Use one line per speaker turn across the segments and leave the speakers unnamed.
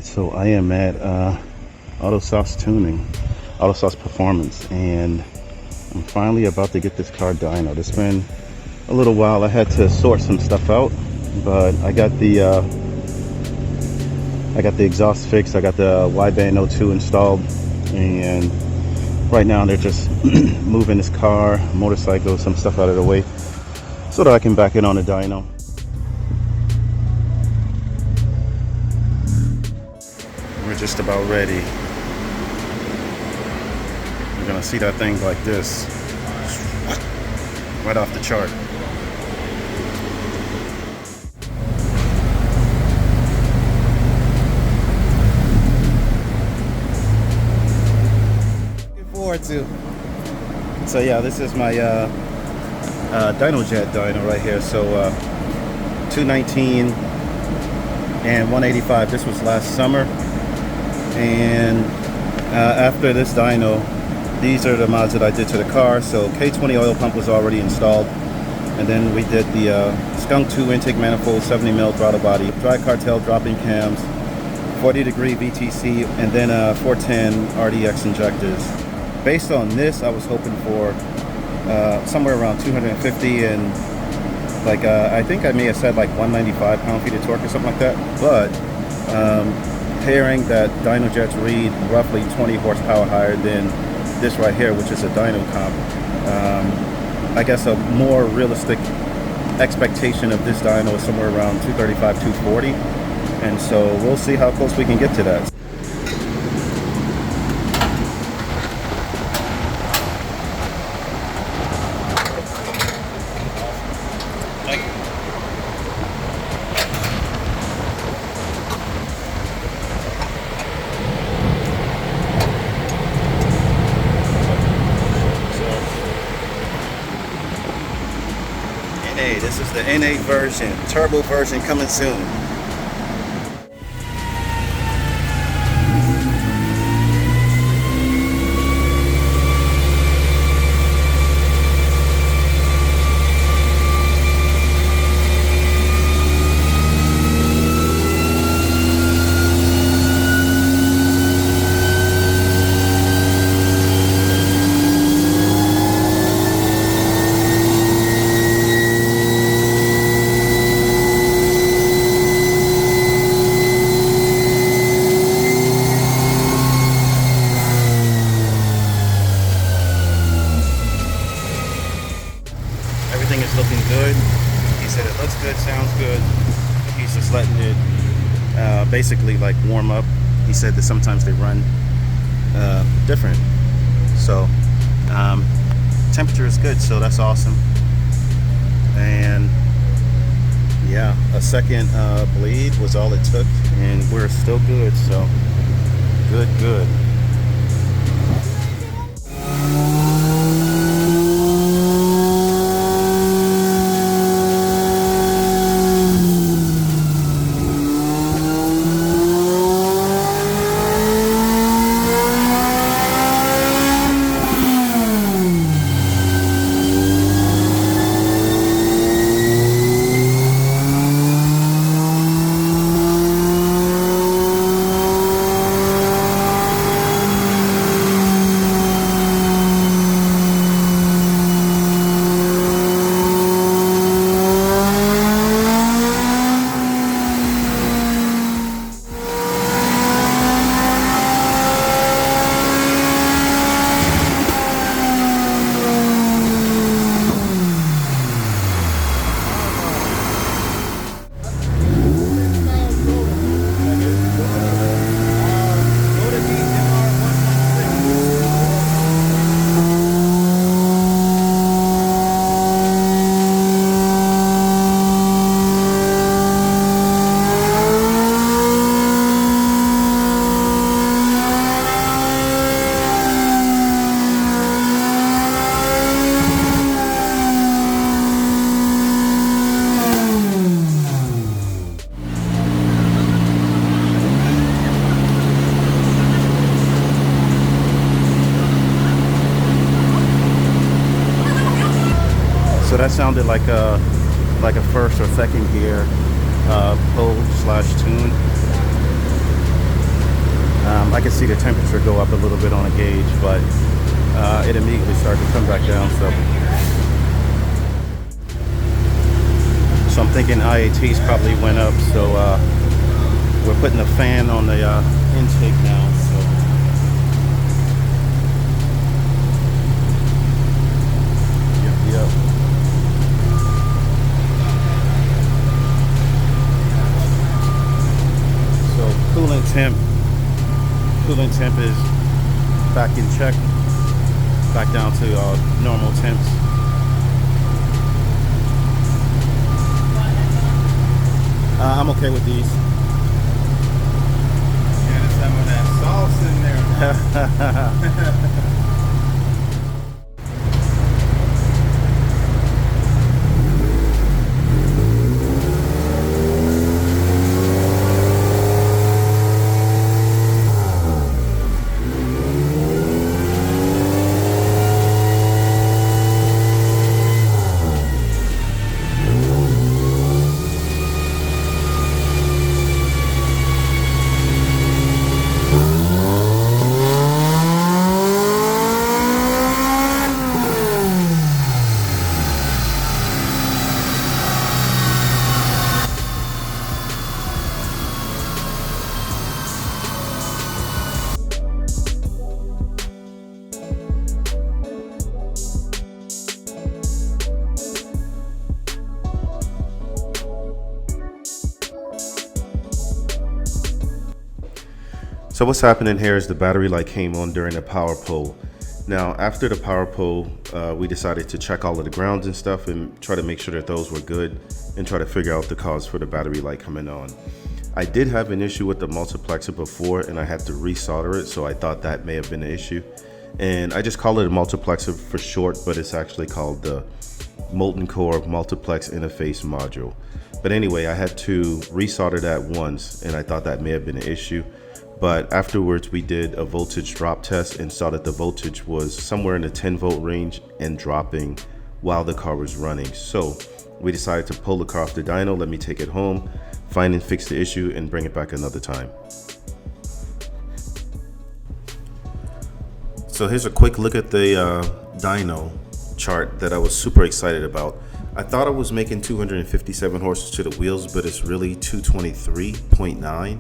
Alright, so I am at Auto Sauce Tuning, Auto Sauce Performance, and I'm finally about to get this car dynoed. It's been a little while. I had to sort some stuff out, but I got the exhaust fixed. I got the wideband O2 installed, and right now they're just moving this car, motorcycle, some stuff out of the way so that I can back it on the dyno. We're just about ready. You're gonna see that thing like this, right off the chart. To. So yeah, this is my DynoJet dyno right here. So 219 and 185. This was last summer, and after this dyno, these are the mods that I did to the car. So K20 oil pump was already installed, and then we did the Skunk 2 intake manifold, 70mm throttle body, dry Cartel drop-in cams, 40-degree VTC, and then 410 RDX injectors. Based on this, I was hoping for somewhere around 250 and like I think I may have said like 195 pound-feet of torque or something like that. But hearing that DynoJets read roughly 20 horsepower higher than this right here, which is a dyno comp, I guess a more realistic expectation of this dyno is somewhere around 235, 240. And so we'll see how close we can get to that. This is the NA version, turbo version coming soon. Everything is looking good. He said it looks good, sounds good. He's just letting it basically like warm up. He said that sometimes they run different. So temperature is good, so that's awesome. And yeah, a second bleed was all it took, and we're still good. So good. So that sounded like a first or second gear pull slash tune. I can see the temperature go up a little bit on a gauge, but it immediately started to come back down. So I'm thinking IATs probably went up. So we're putting a fan on the intake now. Yep. So coolant temp is back in check, back down to normal temps. I'm okay with these.
Getting some of that sauce in there.
So what's happening here is the battery light came on during the power pull. Now after the power pull, we decided to check all of the grounds and stuff and try to make sure that those were good and try to figure out the cause for the battery light coming on. I did have an issue with the multiplexer before and I had to resolder it, so I thought that may have been the issue. And I just call it a multiplexer for short, but it's actually called the Molten Core Multiplex Interface Module. But anyway, I had to resolder that once and I thought that may have been an issue. But afterwards we did a voltage drop test and saw that the voltage was somewhere in the 10 volt range and dropping while the car was running. So we decided to pull the car off the dyno, let me take it home, find and fix the issue and bring it back another time. So here's a quick look at the dyno chart that I was super excited about. I thought I was making 257 horses to the wheels, but it's really 223.9.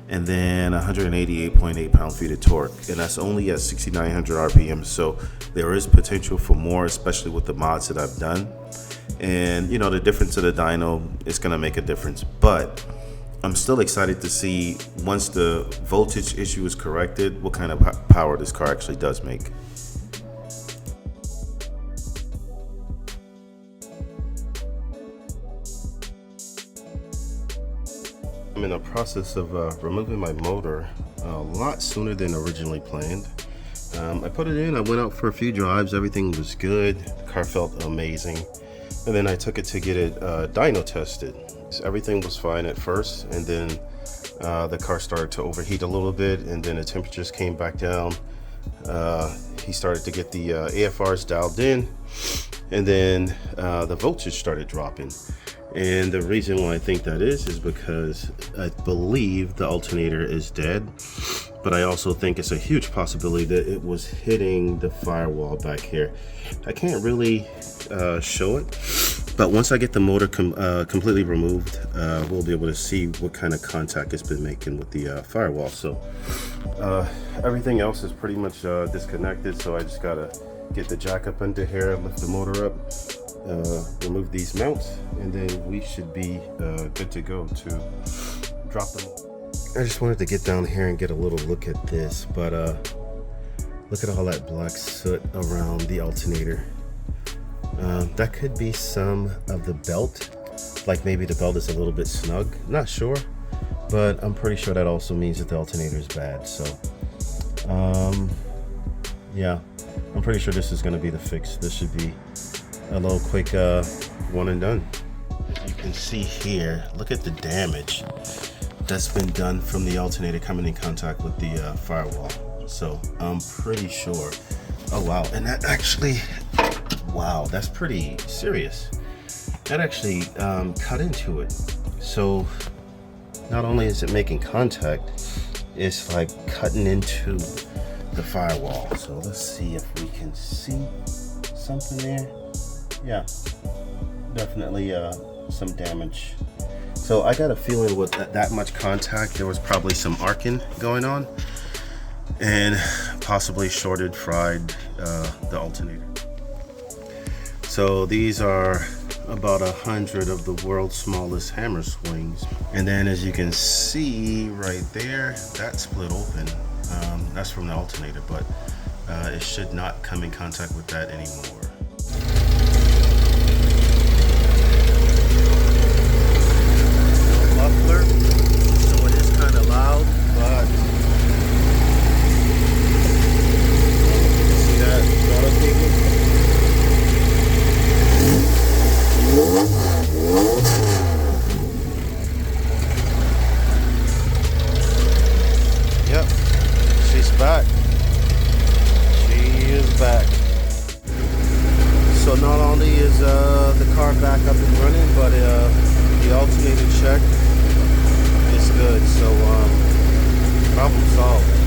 and then 188.8 pound-feet of torque, and that's only at 6,900 RPM. So there is potential for more, especially with the mods that I've done. And you know, the difference of the dyno is gonna make a difference, but I'm still excited to see once the voltage issue is corrected, what kind of power this car actually does make. I'm in the process of removing my motor a lot sooner than originally planned. I put it in, I went out for a few drives, everything was good, the car felt amazing. And then I took it to get it dyno tested. So everything was fine at first, and then the car started to overheat a little bit, and then the temperatures came back down. He started to get the AFRs dialed in, and then the voltage started dropping. And the reason why I think that is because I believe the alternator is dead, but I also think it's a huge possibility that it was hitting the firewall back here. I can't really show it, but once I get the motor completely removed, we'll be able to see what kind of contact it's been making with the firewall. So everything else is pretty much disconnected, so I just gotta get the jack up under here, lift the motor up, remove these mounts, and then we should be good to go to drop them. I just wanted to get down here and get a little look at this, but look at all that black soot around the alternator. That could be some of the belt, like maybe the belt is a little bit snug, not sure, but I'm pretty sure that also means that the alternator is bad. So yeah, I'm pretty sure this is going to be the fix. This should be a little quick one and done. As you can see here, look at the damage that's been done from the alternator coming in contact with the firewall. So I'm pretty sure. Oh wow, and that actually, wow, that's pretty serious. That actually cut into it. So not only is it making contact, it's like cutting into the firewall. So let's see if we can see something there. Yeah, definitely some damage. So I got a feeling with that much contact, there was probably some arcing going on and possibly shorted, fried the alternator. So these are about 100 of the world's smallest hammer swings. And then as you can see right there, that split open. That's from the alternator, but it should not come in contact with that anymore. Muffler, so it is kind of loud, but see that throttle cable? Yep, she's back. She is back. So not only is the car back up and running, but the alternator check is good. So problem solved.